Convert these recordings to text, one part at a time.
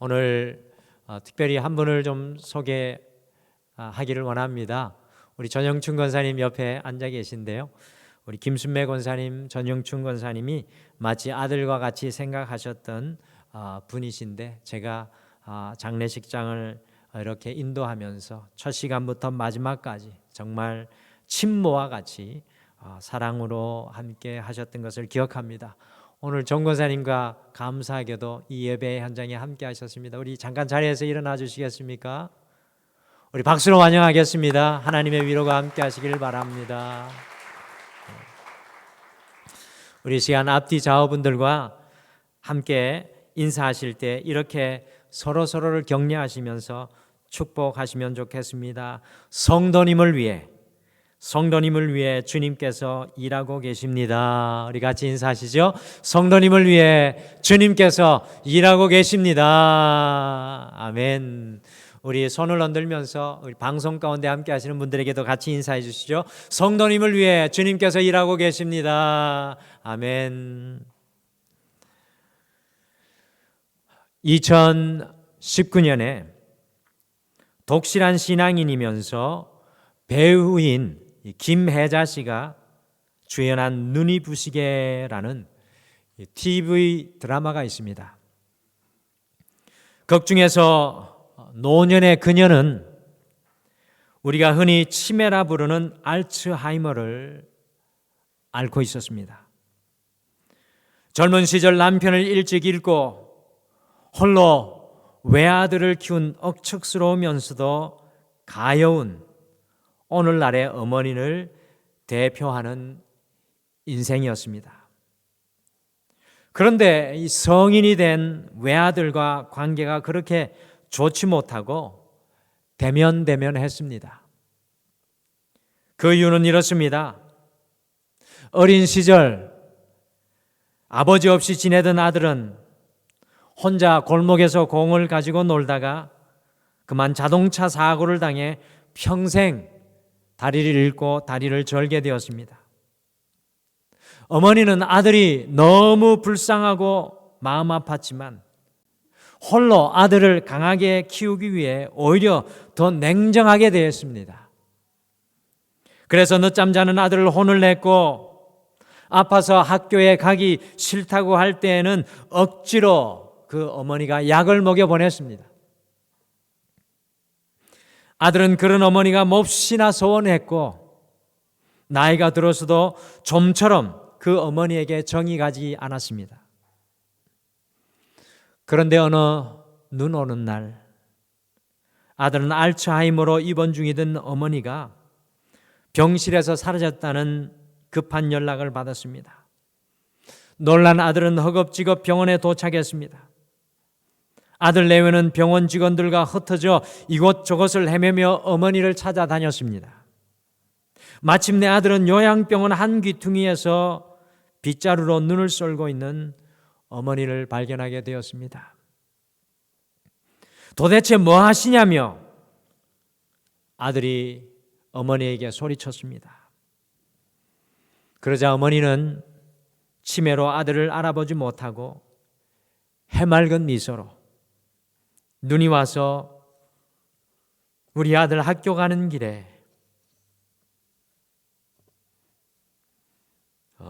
오늘 특별히 한 분을 좀 소개하기를 원합니다. 우리 전영춘 권사님 옆에 앉아 계신데요. 우리 김순매 권사님, 전영춘 권사님이 마치 아들과 같이 생각하셨던 분이신데, 제가 장례식장을 이렇게 인도하면서 첫 시간부터 마지막까지 정말 친모와 같이 사랑으로 함께 하셨던 것을 기억합니다. 오늘 정 권사님과 감사하게도 이 예배 현장에 함께 하셨습니다. 우리 잠깐 자리에서 일어나 주시겠습니까? 우리 박수로 환영하겠습니다. 하나님의 위로가 함께 하시길 바랍니다. 우리 시간 앞뒤 좌우분들과 함께 인사하실 때 이렇게 서로를 격려하시면서 축복하시면 좋겠습니다. 성도님을 위해 주님께서 일하고 계십니다. 우리 같이 인사하시죠. 성도님을 위해 주님께서 일하고 계십니다. 아멘. 우리 손을 흔들면서 우리 방송 가운데 함께 하시는 분들에게도 같이 인사해 주시죠. 성도님을 위해 주님께서 일하고 계십니다. 아멘. 2019년에 독실한 신앙인이면서 배우인 김혜자 씨가 주연한 눈이 부시게라는 TV 드라마가 있습니다. 극 중에서 노년의 그녀는 우리가 흔히 치매라 부르는 알츠하이머를 앓고 있었습니다. 젊은 시절 남편을 일찍 잃고 홀로 외아들을 키운 억척스러우면서도 가여운 오늘날의 어머니를 대표하는 인생이었습니다. 그런데 이 성인이 된 외아들과 관계가 그렇게 좋지 못하고 대면했습니다. 그 이유는 이렇습니다. 어린 시절 아버지 없이 지내던 아들은 혼자 골목에서 공을 가지고 놀다가 그만 자동차 사고를 당해 평생 다리를 잃고 다리를 절게 되었습니다. 어머니는 아들이 너무 불쌍하고 마음 아팠지만 홀로 아들을 강하게 키우기 위해 오히려 더 냉정하게 대했습니다. 그래서 늦잠 자는 아들을 혼을 냈고 아파서 학교에 가기 싫다고 할 때에는 억지로 그 어머니가 약을 먹여 보냈습니다. 아들은 그런 어머니가 몹시나 서운했고 나이가 들어서도 좀처럼 그 어머니에게 정이 가지 않았습니다. 그런데 어느 눈 오는 날 아들은 알츠하이머로 입원 중이던 어머니가 병실에서 사라졌다는 급한 연락을 받았습니다. 놀란 아들은 허겁지겁 병원에 도착했습니다. 아들 내외는 병원 직원들과 흩어져 이곳저곳을 헤매며 어머니를 찾아다녔습니다. 마침내 아들은 요양병원 한 귀퉁이에서 빗자루로 눈을 쏠고 있는 어머니를 발견하게 되었습니다. 도대체 뭐 하시냐며 아들이 어머니에게 소리쳤습니다. 그러자 어머니는 치매로 아들을 알아보지 못하고 해맑은 미소로 눈이 와서 우리 아들 학교 가는 길에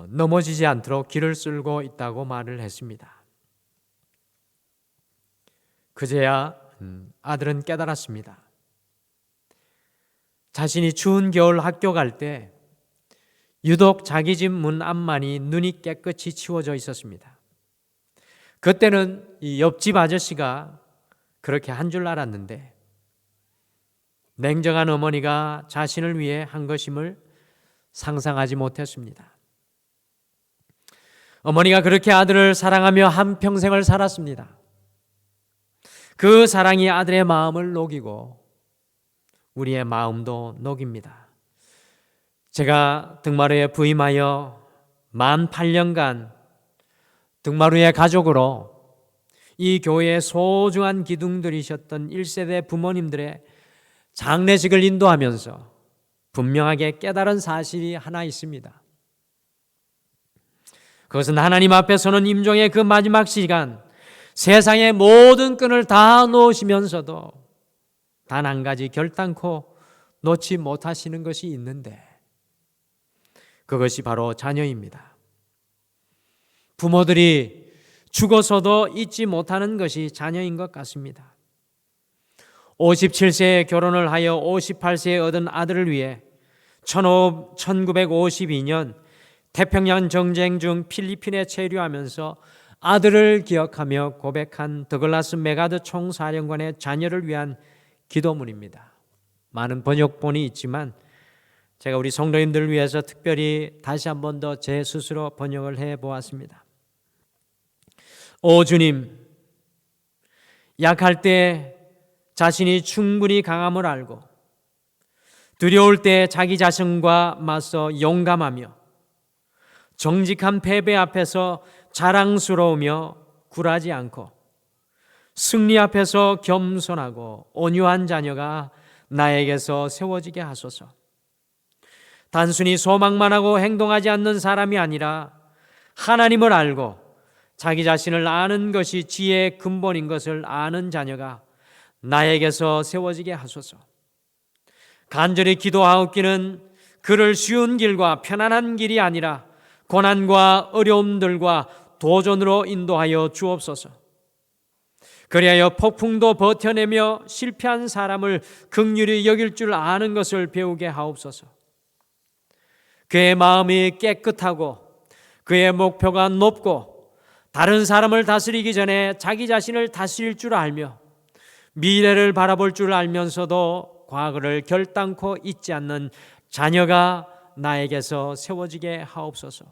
넘어지지 않도록 길을 쓸고 있다고 말을 했습니다. 그제야 아들은 깨달았습니다. 자신이 추운 겨울 학교 갈 때 유독 자기 집 문 앞만이 눈이 깨끗이 치워져 있었습니다. 그때는 이 옆집 아저씨가 그렇게 한 줄 알았는데 냉정한 어머니가 자신을 위해 한 것임을 상상하지 못했습니다. 어머니가 그렇게 아들을 사랑하며 한평생을 살았습니다. 그 사랑이 아들의 마음을 녹이고 우리의 마음도 녹입니다. 제가 등마루에 부임하여 만 8년간 등마루의 가족으로 이 교회의 소중한 기둥들이셨던 1세대 부모님들의 장례식을 인도하면서 분명하게 깨달은 사실이 하나 있습니다. 그것은 하나님 앞에 서는 임종의 그 마지막 시간, 세상의 모든 끈을 다 놓으시면서도 단 한 가지 결단코 놓지 못하시는 것이 있는데 그것이 바로 자녀입니다. 부모들이 죽어서도 잊지 못하는 것이 자녀인 것 같습니다. 57세에 결혼을 하여 58세에 얻은 아들을 위해 1952년 태평양 전쟁 중 필리핀에 체류하면서 아들을 기억하며 고백한 더글라스 메가드 총사령관의 자녀를 위한 기도문입니다. 많은 번역본이 있지만 제가 우리 성도님들을 위해서 특별히 다시 한 번 더 제 스스로 번역을 해보았습니다. 오 주님, 약할 때 자신이 충분히 강함을 알고 두려울 때 자기 자신과 맞서 용감하며 정직한 패배 앞에서 자랑스러우며 굴하지 않고 승리 앞에서 겸손하고 온유한 자녀가 나에게서 세워지게 하소서. 단순히 소망만 하고 행동하지 않는 사람이 아니라 하나님을 알고 자기 자신을 아는 것이 지혜의 근본인 것을 아는 자녀가 나에게서 세워지게 하소서. 간절히 기도하옵기는 그를 쉬운 길과 편안한 길이 아니라 고난과 어려움들과 도전으로 인도하여 주옵소서. 그리하여 폭풍도 버텨내며 실패한 사람을 긍휼히 여길 줄 아는 것을 배우게 하옵소서. 그의 마음이 깨끗하고 그의 목표가 높고 다른 사람을 다스리기 전에 자기 자신을 다스릴 줄 알며 미래를 바라볼 줄 알면서도 과거를 결단코 잊지 않는 자녀가 나에게서 세워지게 하옵소서.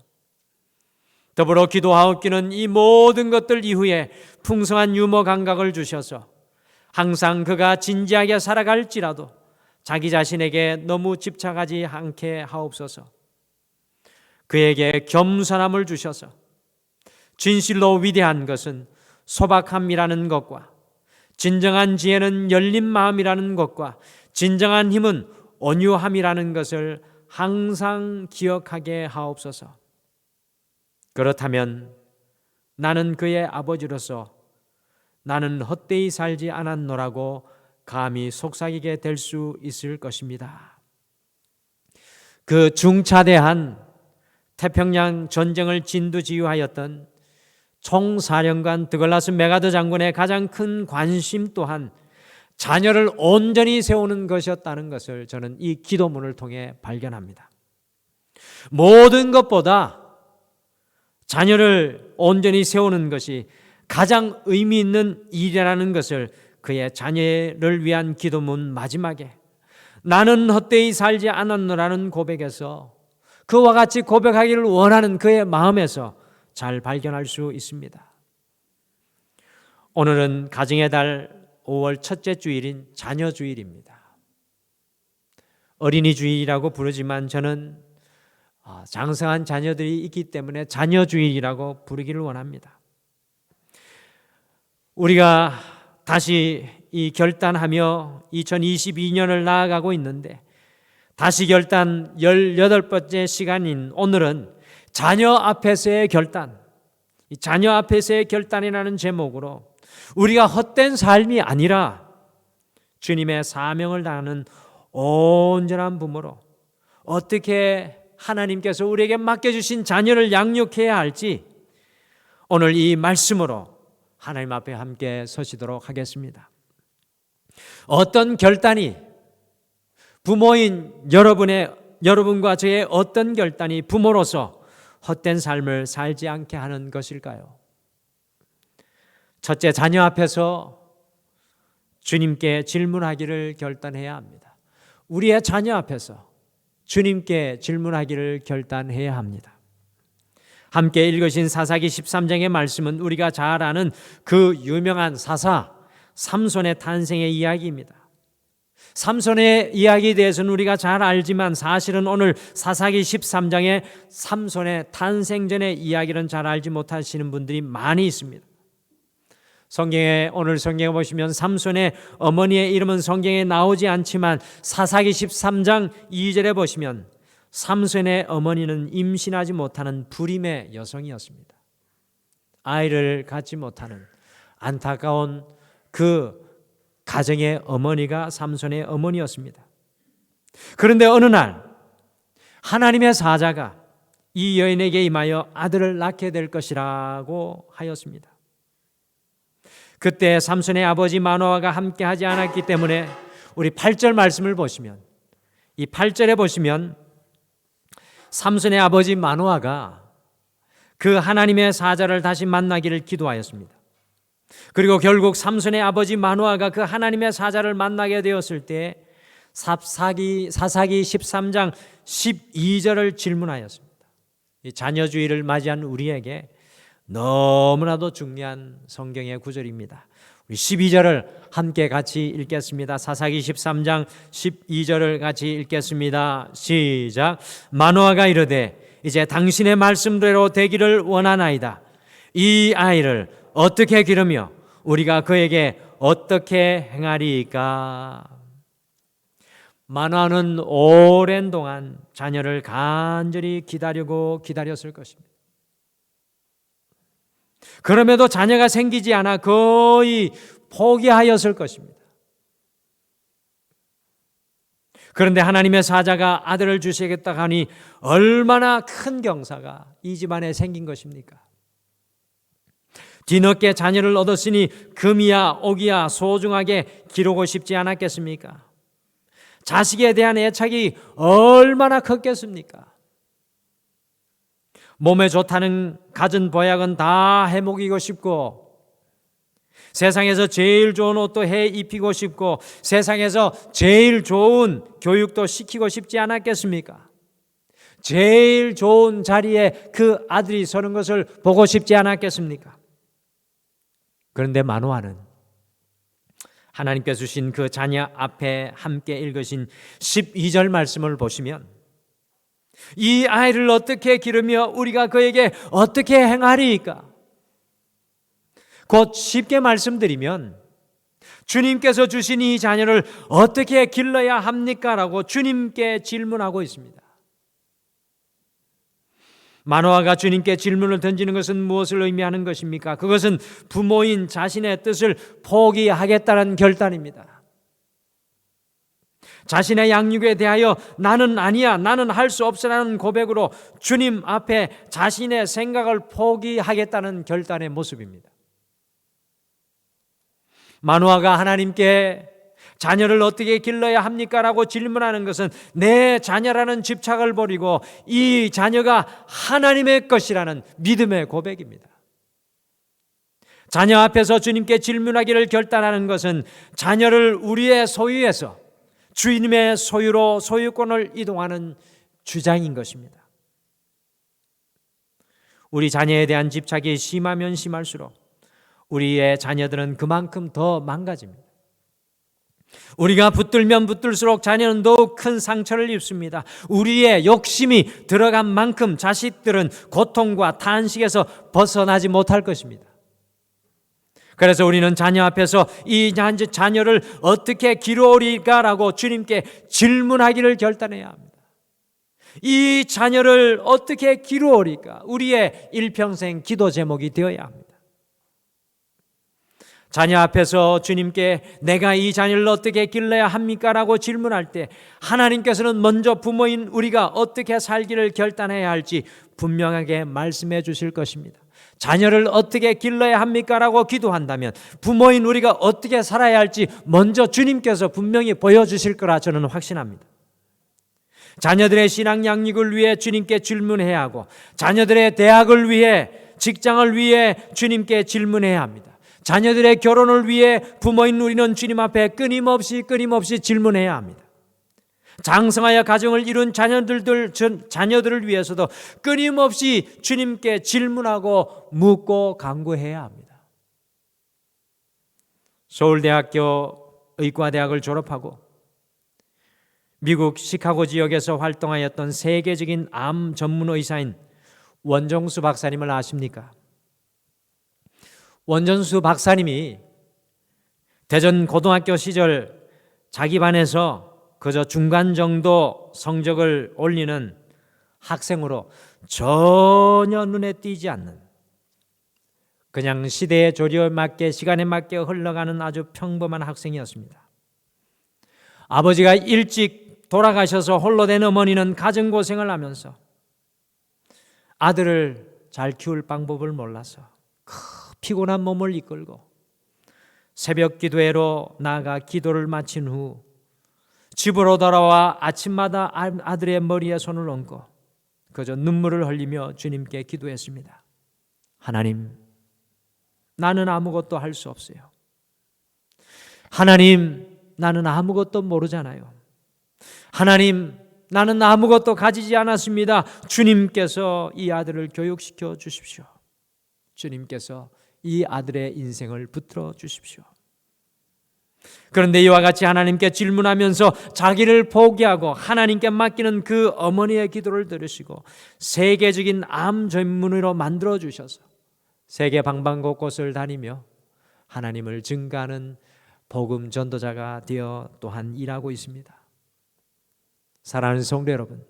더불어 기도하옵기는 이 모든 것들 이후에 풍성한 유머 감각을 주셔서 항상 그가 진지하게 살아갈지라도 자기 자신에게 너무 집착하지 않게 하옵소서. 그에게 겸손함을 주셔서 진실로 위대한 것은 소박함이라는 것과 진정한 지혜는 열린 마음이라는 것과 진정한 힘은 온유함이라는 것을 항상 기억하게 하옵소서. 그렇다면 나는 그의 아버지로서 나는 헛되이 살지 않았노라고 감히 속삭이게 될 수 있을 것입니다. 그 중차대한 태평양 전쟁을 진두지휘하였던 총사령관 더글라스 메가드 장군의 가장 큰 관심 또한 자녀를 온전히 세우는 것이었다는 것을 저는 이 기도문을 통해 발견합니다. 모든 것보다 자녀를 온전히 세우는 것이 가장 의미 있는 일이라는 것을 그의 자녀를 위한 기도문 마지막에 나는 헛되이 살지 않았노라는 고백에서 그와 같이 고백하기를 원하는 그의 마음에서 잘 발견할 수 있습니다. 오늘은 가정의 달 5월 첫째 주일인 자녀 주일입니다. 어린이 주일이라고 부르지만 저는 장성한 자녀들이 있기 때문에 자녀 주일이라고 부르기를 원합니다. 우리가 다시 이 결단하며 2022년을 나아가고 있는데 다시 결단 18번째 시간인 오늘은 자녀 앞에서의 결단, 이 자녀 앞에서의 결단이라는 제목으로 우리가 헛된 삶이 아니라 주님의 사명을 다하는 온전한 부모로 어떻게 하나님께서 우리에게 맡겨주신 자녀를 양육해야 할지 오늘 이 말씀으로 하나님 앞에 함께 서시도록 하겠습니다. 어떤 결단이 부모인 여러분과 저의 어떤 결단이 부모로서 헛된 삶을 살지 않게 하는 것일까요? 첫째, 자녀 앞에서 주님께 질문하기를 결단해야 합니다. 우리의 자녀 앞에서 주님께 질문하기를 결단해야 합니다. 함께 읽으신 사사기 13장의 말씀은 우리가 잘 아는 그 유명한 사사 삼손의 탄생의 이야기입니다. 삼손의 이야기에 대해서는 우리가 잘 알지만 사실은 오늘 사사기 13장의 삼손의 탄생 전의 이야기는 잘 알지 못하시는 분들이 많이 있습니다. 오늘 성경에 보시면 삼손의 어머니의 이름은 성경에 나오지 않지만 사사기 13장 2절에 보시면 삼손의 어머니는 임신하지 못하는 불임의 여성이었습니다. 아이를 갖지 못하는 안타까운 그 가정의 어머니가 삼손의 어머니였습니다. 그런데 어느 날 하나님의 사자가 이 여인에게 임하여 아들을 낳게 될 것이라고 하였습니다. 그때 삼손의 아버지 마노아가 함께하지 않았기 때문에 우리 8절 말씀을 보시면, 이 8절에 보시면 삼손의 아버지 마노아가 그 하나님의 사자를 다시 만나기를 기도하였습니다. 그리고 결국 삼손의 아버지 마노아가 그 하나님의 사자를 만나게 되었을 때 사사기 13장 12절을 질문하였습니다. 이 자녀주의를 맞이한 우리에게 너무나도 중요한 성경의 구절입니다. 우리 12절을 함께 같이 읽겠습니다. 사사기 13장 12절을 같이 읽겠습니다. 시작. 마노아가 이르되 이제 당신의 말씀대로 되기를 원하나이다. 이 아이를 어떻게 기르며 우리가 그에게 어떻게 행하리이까? 마노아는 오랜 동안 자녀를 간절히 기다렸을 것입니다. 그럼에도 자녀가 생기지 않아 거의 포기하였을 것입니다. 그런데 하나님의 사자가 아들을 주시겠다 하니 얼마나 큰 경사가 이 집안에 생긴 것입니까? 뒤늦게 자녀를 얻었으니 금이야 옥이야 소중하게 기르고 싶지 않았겠습니까? 자식에 대한 애착이 얼마나 컸겠습니까? 몸에 좋다는 갖은 보약은 다 해먹이고 싶고, 세상에서 제일 좋은 옷도 해 입히고 싶고, 세상에서 제일 좋은 교육도 시키고 싶지 않았겠습니까? 제일 좋은 자리에 그 아들이 서는 것을 보고 싶지 않았겠습니까? 그런데 마노아는 하나님께서 주신 그 자녀 앞에 함께 읽으신 12절 말씀을 보시면, 이 아이를 어떻게 기르며 우리가 그에게 어떻게 행하리이까? 곧 쉽게 말씀드리면 주님께서 주신 이 자녀를 어떻게 길러야 합니까? 라고 주님께 질문하고 있습니다. 마노아가 주님께 질문을 던지는 것은 무엇을 의미하는 것입니까? 그것은 부모인 자신의 뜻을 포기하겠다는 결단입니다. 자신의 양육에 대하여 나는 아니야, 나는 할 수 없으라는 고백으로 주님 앞에 자신의 생각을 포기하겠다는 결단의 모습입니다. 마노아가 하나님께 자녀를 어떻게 길러야 합니까? 라고 질문하는 것은 내 자녀라는 집착을 버리고 이 자녀가 하나님의 것이라는 믿음의 고백입니다. 자녀 앞에서 주님께 질문하기를 결단하는 것은 자녀를 우리의 소유에서 주님의 소유로 소유권을 이동하는 주장인 것입니다. 우리 자녀에 대한 집착이 심하면 심할수록 우리의 자녀들은 그만큼 더 망가집니다. 우리가 붙들면 붙들수록 자녀는 더욱 큰 상처를 입습니다. 우리의 욕심이 들어간 만큼 자식들은 고통과 탄식에서 벗어나지 못할 것입니다. 그래서 우리는 자녀 앞에서 이 자녀를 어떻게 기르리까라고 주님께 질문하기를 결단해야 합니다. 이 자녀를 어떻게 기르리까? 우리의 일평생 기도 제목이 되어야 합니다. 자녀 앞에서 주님께 내가 이 자녀를 어떻게 길러야 합니까? 라고 질문할 때 하나님께서는 먼저 부모인 우리가 어떻게 살기를 결단해야 할지 분명하게 말씀해 주실 것입니다. 자녀를 어떻게 길러야 합니까? 라고 기도한다면 부모인 우리가 어떻게 살아야 할지 먼저 주님께서 분명히 보여주실 거라 저는 확신합니다. 자녀들의 신앙 양육을 위해 주님께 질문해야 하고 자녀들의 대학을 위해, 직장을 위해 주님께 질문해야 합니다. 자녀들의 결혼을 위해 부모인 우리는 주님 앞에 끊임없이 질문해야 합니다. 장성하여 가정을 이룬 자녀들을 위해서도 끊임없이 주님께 질문하고 묻고 간구해야 합니다. 서울대학교 의과대학을 졸업하고 미국 시카고 지역에서 활동하였던 세계적인 암 전문 의사인 원정수 박사님을 아십니까? 원정수 박사님이 대전 고등학교 시절 자기 반에서 그저 중간 정도 성적을 올리는 학생으로 전혀 눈에 띄지 않는 그냥 시대의 조류에 맞게, 시간에 맞게 흘러가는 아주 평범한 학생이었습니다. 아버지가 일찍 돌아가셔서 홀로 된 어머니는 가정고생을 하면서 아들을 잘 키울 방법을 몰라서 피곤한 몸을 이끌고 새벽 기도회로 나아가 기도를 마친 후 집으로 돌아와 아침마다 아들의 머리에 손을 얹고 그저 눈물을 흘리며 주님께 기도했습니다. 하나님, 나는 아무것도 할 수 없어요. 하나님, 나는 아무것도 모르잖아요. 하나님, 나는 아무것도 가지지 않았습니다. 주님께서 이 아들을 교육시켜 주십시오. 주님께서 이 아들의 인생을 붙들어 주십시오. 그런데 이와 같이 하나님께 질문하면서 자기를 포기하고 하나님께 맡기는 그 어머니의 기도를 들으시고 세계적인 암 전문의로 만들어 주셔서 세계 방방곳곳을 다니며 하나님을 증거하는 복음 전도자가 되어 또한 일하고 있습니다. 사랑하는 성도 여러분,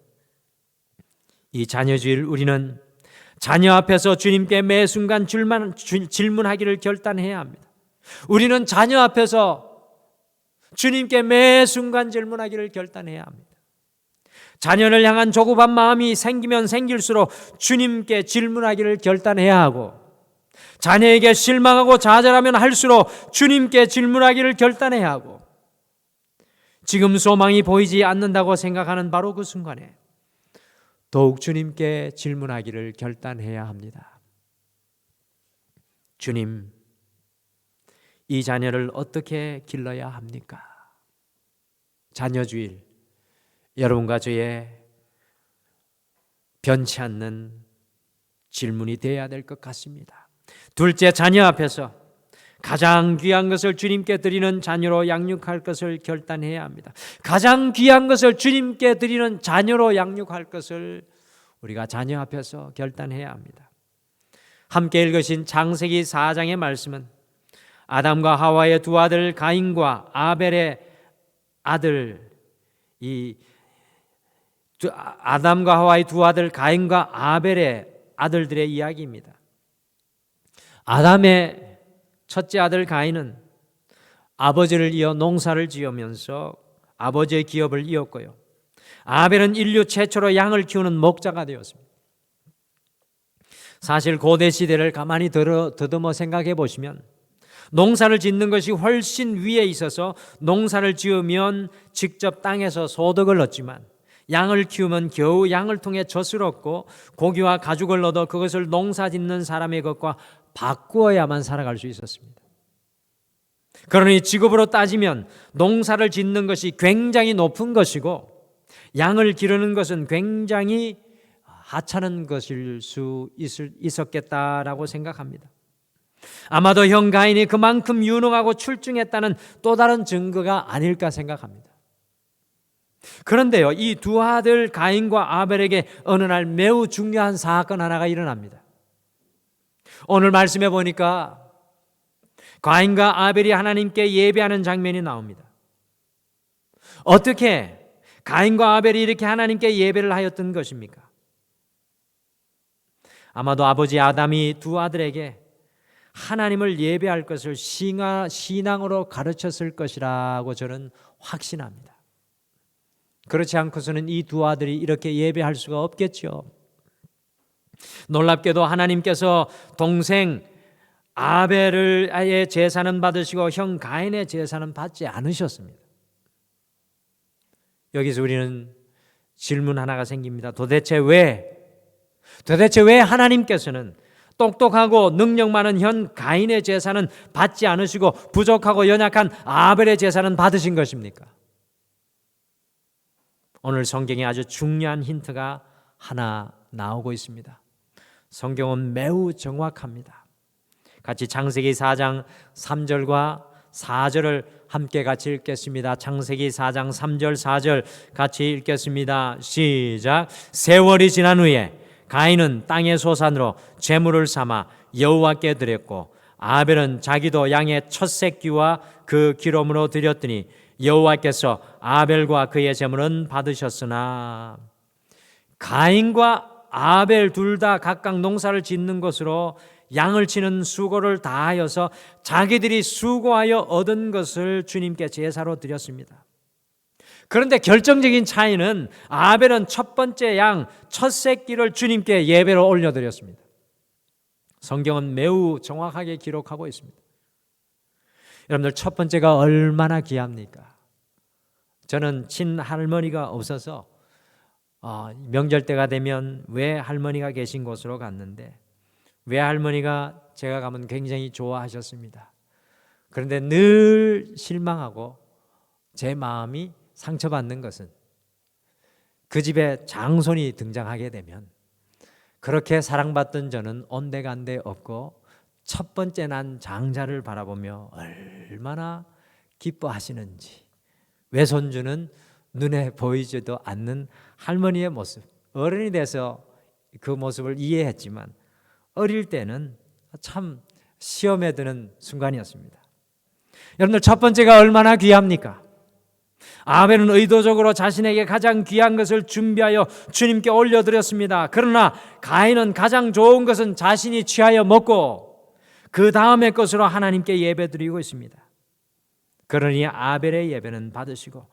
이 자녀주일 우리는 자녀 앞에서 주님께 매 순간 질문하기를 결단해야 합니다. 우리는 자녀 앞에서 주님께 매 순간 질문하기를 결단해야 합니다. 자녀를 향한 조급한 마음이 생기면 생길수록 주님께 질문하기를 결단해야 하고, 자녀에게 실망하고 좌절하면 할수록 주님께 질문하기를 결단해야 하고, 지금 소망이 보이지 않는다고 생각하는 바로 그 순간에 더욱 주님께 질문하기를 결단해야 합니다. 주님, 이 자녀를 어떻게 길러야 합니까? 자녀주일, 여러분과 저의 변치 않는 질문이 되어야 될 것 같습니다. 둘째, 자녀 앞에서 가장 귀한 것을 주님께 드리는 자녀로 양육할 것을 결단해야 합니다. 가장 귀한 것을 주님께 드리는 자녀로 양육할 것을 우리가 자녀 앞에서 결단해야 합니다. 함께 읽으신 창세기 4장의 말씀은 아담과 하와의 두 아들 가인과 아벨의 아들, 아담과 하와의 두 아들 가인과 아벨의 아들들의 이야기입니다. 아담의 첫째 아들 가인은 아버지를 이어 농사를 지으면서 아버지의 기업을 이었고요. 아벨은 인류 최초로 양을 키우는 목자가 되었습니다. 사실 고대 시대를 가만히 더듬어 생각해 보시면 농사를 짓는 것이 훨씬 위에 있어서 농사를 지으면 직접 땅에서 소득을 얻지만 양을 키우면 겨우 양을 통해 젖을 얻고 고기와 가죽을 얻어 그것을 농사 짓는 사람의 것과 바꾸어야만 살아갈 수 있었습니다. 그러니 직업으로 따지면 농사를 짓는 것이 굉장히 높은 것이고 양을 기르는 것은 굉장히 하찮은 것일 수 있었겠다라고 생각합니다. 아마도 형 가인이 그만큼 유능하고 출중했다는 또 다른 증거가 아닐까 생각합니다. 그런데요, 이 두 아들 가인과 아벨에게 어느 날 매우 중요한 사건 하나가 일어납니다. 오늘 말씀해 보니까 가인과 아벨이 하나님께 예배하는 장면이 나옵니다. 어떻게 가인과 아벨이 이렇게 하나님께 예배를 하였던 것입니까? 아마도 아버지 아담이 두 아들에게 하나님을 예배할 것을 신앙으로 가르쳤을 것이라고 저는 확신합니다. 그렇지 않고서는 이 두 아들이 이렇게 예배할 수가 없겠죠. 놀랍게도 하나님께서 동생 아벨의 제사는 받으시고 형 가인의 제사는 받지 않으셨습니다. 여기서 우리는 질문 하나가 생깁니다. 도대체 왜 하나님께서는 똑똑하고 능력 많은 형 가인의 제사는 받지 않으시고 부족하고 연약한 아벨의 제사는 받으신 것입니까? 오늘 성경에 아주 중요한 힌트가 하나 나오고 있습니다. 성경은 매우 정확합니다. 같이 창세기 4장 3절과 4절을 함께 같이 읽겠습니다. 창세기 4장 3절 4절 같이 읽겠습니다. 시작. 세월이 지난 후에 가인은 땅의 소산으로 제물을 삼아 여호와께 드렸고 아벨은 자기도 양의 첫 새끼와 그 기름으로 드렸더니 여호와께서 아벨과 그의 제물은 받으셨으나 가인과 아벨 둘 다 각각 농사를 짓는 것으로 양을 치는 수고를 다하여서 자기들이 수고하여 얻은 것을 주님께 제사로 드렸습니다. 그런데 결정적인 차이는 아벨은 첫 번째 양 첫 새끼를 주님께 예배로 올려드렸습니다. 성경은 매우 정확하게 기록하고 있습니다. 여러분들, 첫 번째가 얼마나 귀합니까? 저는 친할머니가 없어서 명절 때가 되면 외할머니가 계신 곳으로 갔는데 외할머니가 제가 가면 굉장히 좋아하셨습니다. 그런데 늘 실망하고 제 마음이 상처받는 것은 그 집에 장손이 등장하게 되면 그렇게 사랑받던 저는 온데간데 없고 첫 번째 난 장자를 바라보며 얼마나 기뻐하시는지, 외손주는 눈에 보이지도 않는 할머니의 모습, 어른이 돼서 그 모습을 이해했지만 어릴 때는 참 시험에 드는 순간이었습니다. 여러분들, 첫 번째가 얼마나 귀합니까? 아벨은 의도적으로 자신에게 가장 귀한 것을 준비하여 주님께 올려드렸습니다. 그러나 가인은 가장 좋은 것은 자신이 취하여 먹고 그 다음의 것으로 하나님께 예배드리고 있습니다. 그러니 아벨의 예배는 받으시고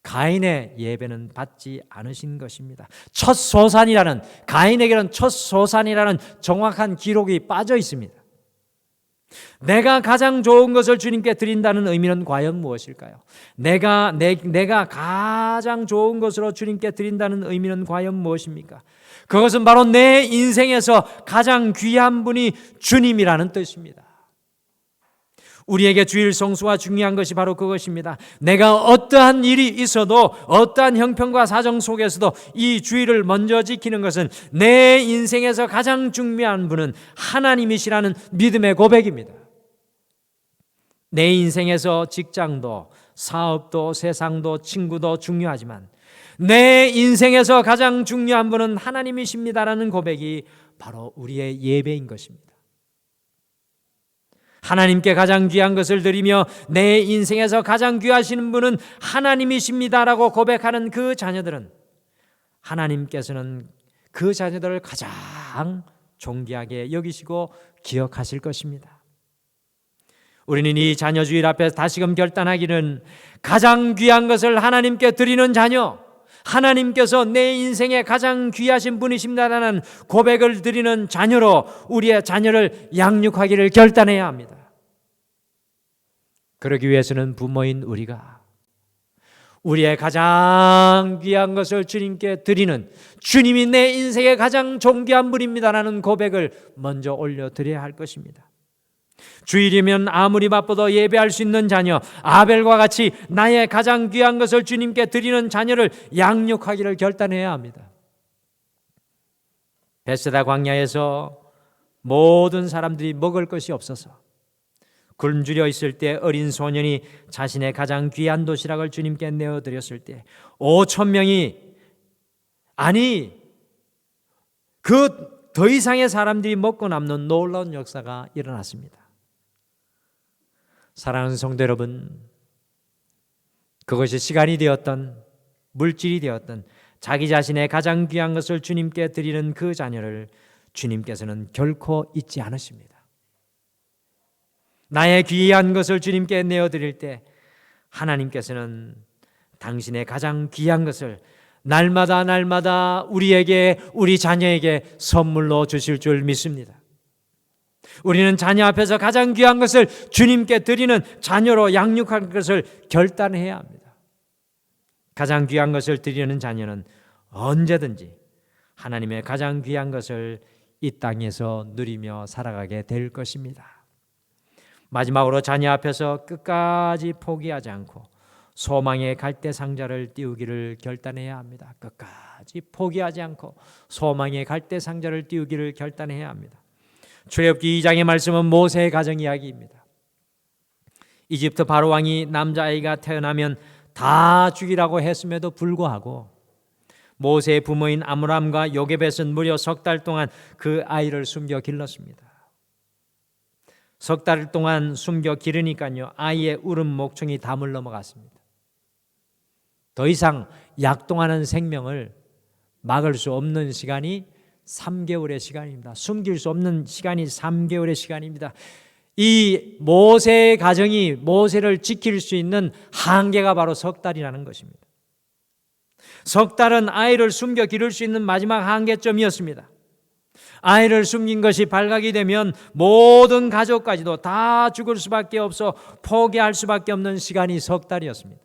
가인의 예배는 받지 않으신 것입니다. 첫 소산이라는, 가인에게는 첫 소산이라는 정확한 기록이 빠져 있습니다. 내가 가장 좋은 것을 주님께 드린다는 의미는 과연 무엇일까요? 내가 가장 좋은 것으로 주님께 드린다는 의미는 과연 무엇입니까? 그것은 바로 내 인생에서 가장 귀한 분이 주님이라는 뜻입니다. 우리에게 주일 성수가 중요한 것이 바로 그것입니다. 내가 어떠한 일이 있어도, 어떠한 형편과 사정 속에서도 이 주일을 먼저 지키는 것은 내 인생에서 가장 중요한 분은 하나님이시라는 믿음의 고백입니다. 내 인생에서 직장도, 사업도, 세상도, 친구도 중요하지만 내 인생에서 가장 중요한 분은 하나님이십니다라는 고백이 바로 우리의 예배인 것입니다. 하나님께 가장 귀한 것을 드리며 내 인생에서 가장 귀하신 분은 하나님이십니다라고 고백하는 그 자녀들은 하나님께서는 그 자녀들을 가장 존귀하게 여기시고 기억하실 것입니다. 우리는 이 자녀주일 앞에서 다시금 결단하기는 가장 귀한 것을 하나님께 드리는 자녀, 하나님께서 내 인생에 가장 귀하신 분이십니다라는 고백을 드리는 자녀로 우리의 자녀를 양육하기를 결단해야 합니다. 그러기 위해서는 부모인 우리가 우리의 가장 귀한 것을 주님께 드리는, 주님이 내 인생의 가장 존귀한 분입니다라는 고백을 먼저 올려드려야 할 것입니다. 주일이면 아무리 바빠도 예배할 수 있는 자녀, 아벨과 같이 나의 가장 귀한 것을 주님께 드리는 자녀를 양육하기를 결단해야 합니다. 베세다 광야에서 모든 사람들이 먹을 것이 없어서 굶주려 있을 때 어린 소년이 자신의 가장 귀한 도시락을 주님께 내어드렸을 때 5,000명이, 아니 그 더 이상의 사람들이 먹고 남는 놀라운 역사가 일어났습니다. 사랑하는 성도 여러분, 그것이 시간이 되었던, 물질이 되었던, 자기 자신의 가장 귀한 것을 주님께 드리는 그 자녀를 주님께서는 결코 잊지 않으십니다. 나의 귀한 것을 주님께 내어드릴 때 하나님께서는 당신의 가장 귀한 것을 날마다 우리에게, 우리 자녀에게 선물로 주실 줄 믿습니다. 우리는 자녀 앞에서 가장 귀한 것을 주님께 드리는 자녀로 양육할 것을 결단해야 합니다. 가장 귀한 것을 드리는 자녀는 언제든지 하나님의 가장 귀한 것을 이 땅에서 누리며 살아가게 될 것입니다. 마지막으로 자녀 앞에서 끝까지 포기하지 않고 소망의 갈대 상자를 띄우기를 결단해야 합니다. 끝까지 포기하지 않고 소망의 갈대 상자를 띄우기를 결단해야 합니다. 출애굽기 2장의 말씀은 모세의 가정 이야기입니다. 이집트 바로 왕이 남자아이가 태어나면 다 죽이라고 했음에도 불구하고 모세의 부모인 아므람과 요게벳은 무려 석 달 동안 그 아이를 숨겨 길렀습니다. 석 달 동안 숨겨 기르니까요, 아이의 울음 목청이 담을 넘어갔습니다. 더 이상 약동하는 생명을 막을 수 없는 시간이 3개월의 시간입니다. 숨길 수 없는 시간이 3개월의 시간입니다. 이 모세의 가정이 모세를 지킬 수 있는 한계가 바로 석 달이라는 것입니다. 석 달은 아이를 숨겨 기를 수 있는 마지막 한계점이었습니다. 아이를 숨긴 것이 발각이 되면 모든 가족까지도 다 죽을 수밖에 없어 포기할 수밖에 없는 시간이 석 달이었습니다.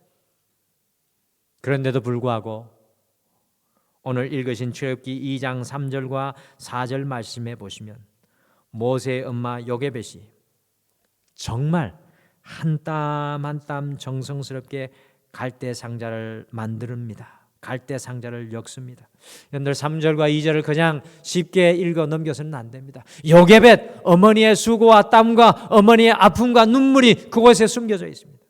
그런데도 불구하고 오늘 읽으신 출애굽기 2장 3절과 4절 말씀에 보시면 모세의 엄마 요게벳이 정말 한 땀 한 땀 정성스럽게 갈대 상자를 만듭니다. 갈대 상자를 엮습니다. 여러분들 3절과 2절을 그냥 쉽게 읽어 넘겨서는 안 됩니다. 요게벳 어머니의 수고와 땀과 어머니의 아픔과 눈물이 그곳에 숨겨져 있습니다.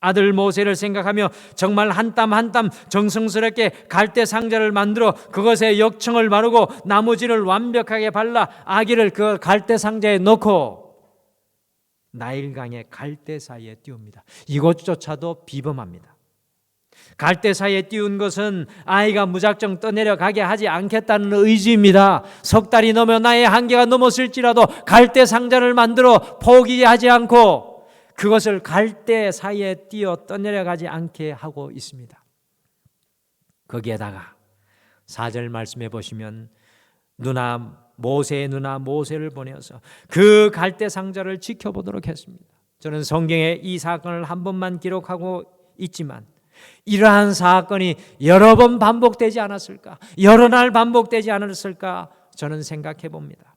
아들 모세를 생각하며 정말 한 땀 한 땀 정성스럽게 갈대 상자를 만들어 그것에 역청을 바르고 나무질을 완벽하게 발라 아기를 그 갈대 상자에 넣고 나일강의 갈대 사이에 띄웁니다. 이것조차도 비범합니다. 갈대 사이에 띄운 것은 아이가 무작정 떠내려가게 하지 않겠다는 의지입니다. 석 달이 넘어 나의 한계가 넘었을지라도 갈대 상자를 만들어 포기하지 않고 그것을 갈대 사이에 띄어 떠내려가지 않게 하고 있습니다. 거기에다가 4절 말씀해 보시면 모세의 누나 모세를 보내어서 그 갈대 상자를 지켜보도록 했습니다. 저는 성경에 이 사건을 한 번만 기록하고 있지만 이러한 사건이 여러 번 반복되지 않았을까? 여러 날 반복되지 않았을까? 저는 생각해 봅니다.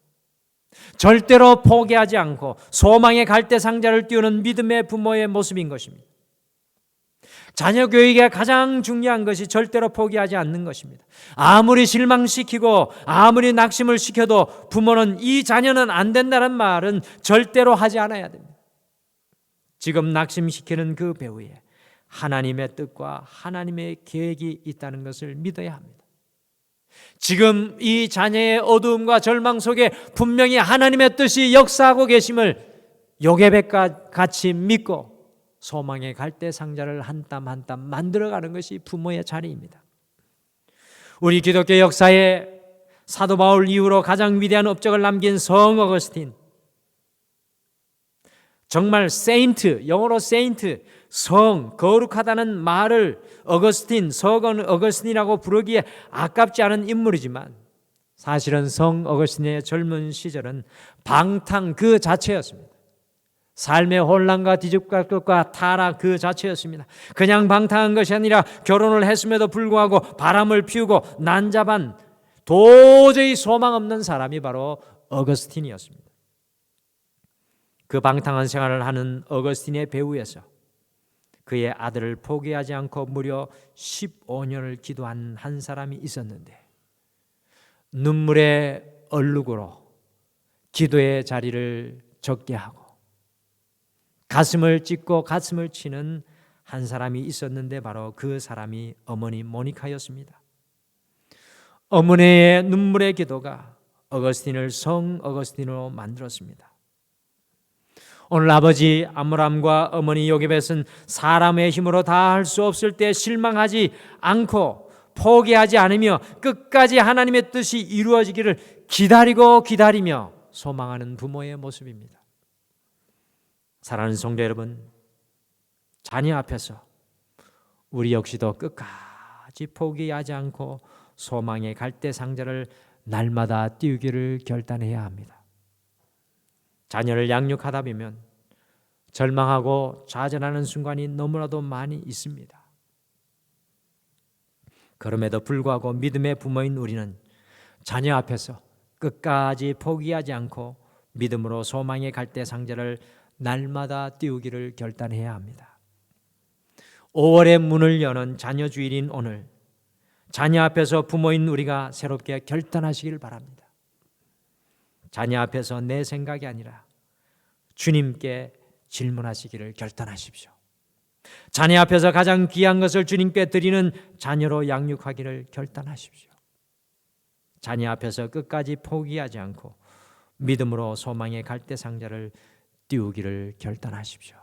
절대로 포기하지 않고 소망의 갈대 상자를 띄우는 믿음의 부모의 모습인 것입니다. 자녀 교육에 가장 중요한 것이 절대로 포기하지 않는 것입니다. 아무리 실망시키고 아무리 낙심을 시켜도 부모는 이 자녀는 안 된다는 말은 절대로 하지 않아야 됩니다. 지금 낙심시키는 그 배후에 하나님의 뜻과 하나님의 계획이 있다는 것을 믿어야 합니다. 지금 이 자녀의 어두움과 절망 속에 분명히 하나님의 뜻이 역사하고 계심을 요게벳과 같이 믿고 소망의 갈대 상자를 한 땀 한 땀 만들어가는 것이 부모의 자리입니다. 우리 기독교 역사에 사도 바울 이후로 가장 위대한 업적을 남긴 성 어거스틴, 정말 세인트, 영어로 세인트, 성, 거룩하다는 말을 서건 어거스틴이라고 부르기에 아깝지 않은 인물이지만 사실은 성 어거스틴의 젊은 시절은 방탕 그 자체였습니다. 삶의 혼란과 뒤죽박죽과 타락 그 자체였습니다. 그냥 방탕한 것이 아니라 결혼을 했음에도 불구하고 바람을 피우고 난잡한 도저히 소망 없는 사람이 바로 어거스틴이었습니다. 그 방탕한 생활을 하는 어거스틴의 배후에서 그의 아들을 포기하지 않고 무려 15년을 기도한 한 사람이 있었는데 눈물의 얼룩으로 기도의 자리를 적게 하고 가슴을 찢고 가슴을 치는 한 사람이 있었는데 바로 그 사람이 어머니 모니카였습니다. 어머니의 눈물의 기도가 어거스틴을 성 어거스틴으로 만들었습니다. 오늘 아버지 아므람과 어머니 요게벳은 사람의 힘으로 다 할 수 없을 때 실망하지 않고 포기하지 않으며 끝까지 하나님의 뜻이 이루어지기를 기다리며 소망하는 부모의 모습입니다. 사랑하는 성도 여러분, 자녀 앞에서 우리 역시도 끝까지 포기하지 않고 소망의 갈대 상자를 날마다 띄우기를 결단해야 합니다. 자녀를 양육하다 보면 절망하고 좌절하는 순간이 너무나도 많이 있습니다. 그럼에도 불구하고 믿음의 부모인 우리는 자녀 앞에서 끝까지 포기하지 않고 믿음으로 소망의 갈대 상자를 날마다 띄우기를 결단해야 합니다. 5월의 문을 여는 자녀 주일인 오늘 자녀 앞에서 부모인 우리가 새롭게 결단하시길 바랍니다. 자녀 앞에서 내 생각이 아니라 주님께 질문하시기를 결단하십시오. 자녀 앞에서 가장 귀한 것을 주님께 드리는 자녀로 양육하기를 결단하십시오. 자녀 앞에서 끝까지 포기하지 않고 믿음으로 소망의 갈대 상자를 띄우기를 결단하십시오.